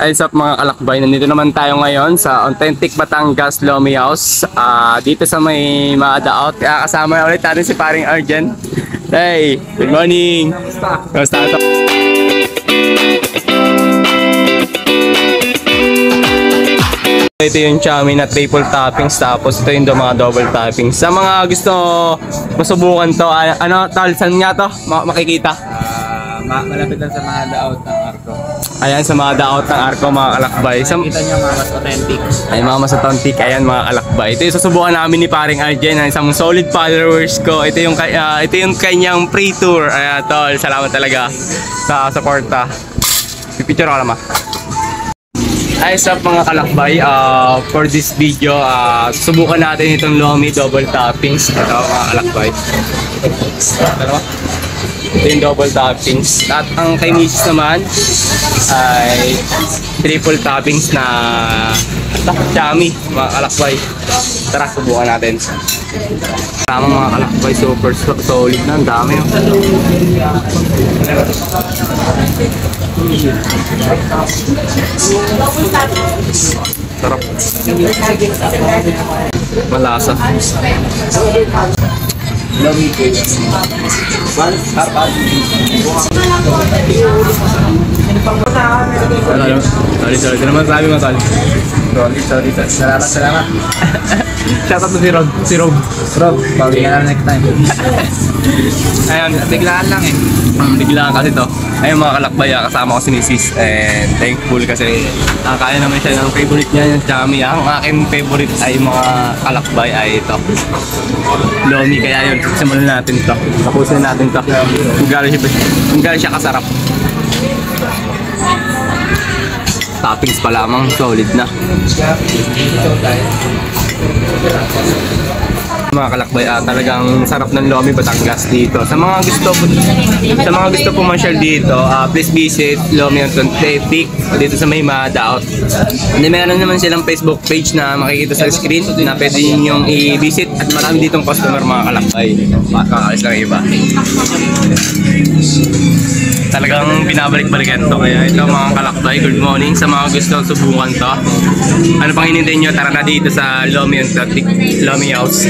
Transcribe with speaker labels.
Speaker 1: Ay sa mga kalakbay, nandito naman tayo ngayon sa Authentic Batangas Lomi House. Dito sa may Maadaot. Kasama ulit natin si paring Arjen. Hey, good morning. Kamusta ito? Ito yung chow mein na triple toppings, tapos ito yung mga double toppings. Sa mga gusto masubukan to, ano tol, saan nga to makikita?
Speaker 2: Malapit lang sa mga daot ng Arco.
Speaker 1: Ayan, sa mga daot ng Arco, mga kalakbay.
Speaker 2: Kita nyo mga mas authentic.
Speaker 1: Ay, mga mas authentic. Ayan, mga kalakbay. Ito yung susubukan namin ni paring Arjen, isang solid followers ko. Ito yung kanyang free tour. Ayan, tol, salamat talaga sa suporta. Pipicture ako naman. Ay, sa mga kalakbay, for this video, susubukan natin itong Lomi double toppings. Ito mga kalakbay. Dalawa. Ito yung double toppings. At ang kay Mrs. naman ay triple toppings na chami, mga kalakbay. Tara, subukan natin. Tama mga kalakbay, super solid na. Ang dami. Sarap. Malasa. Sorry. Ito naman sabi mo, tol. Sorry. Salamat. Shoutout na si Rob.
Speaker 2: Pagkakala next time.
Speaker 1: Ayan,
Speaker 2: Biglaan lang eh.
Speaker 1: biglaan kasi to. Ayun mga kalakbay, kasama ko si Mrs. And thankful kasi kaya naman siya ng favorite niya, yung chami. Ang akin favorite ay mga kalakbay ay ito, Lomi. Kaya yun, simulan natin to. Tapusin natin to. Kung galing siya kasarap. Toppings pa lamang, solid na. Mga kalakbay, talagang sarap ng Lomi Batangas dito. Sa mga gusto pumasyal dito, please visit Lomi Authentic dito sa may Maadaot. Meron naman silang Facebook page na makikita sa screen na pwede ninyong i-visit, at marami ditong customer, mga kalakbay. Makakaalis lang iba. Talagang binabalik-balikan to. Kaya ito mga kalakbay, good morning sa mga gusto subukan to. Ano pang hinintay nyo? Tara na dito sa Lomi Authentic Lomi House.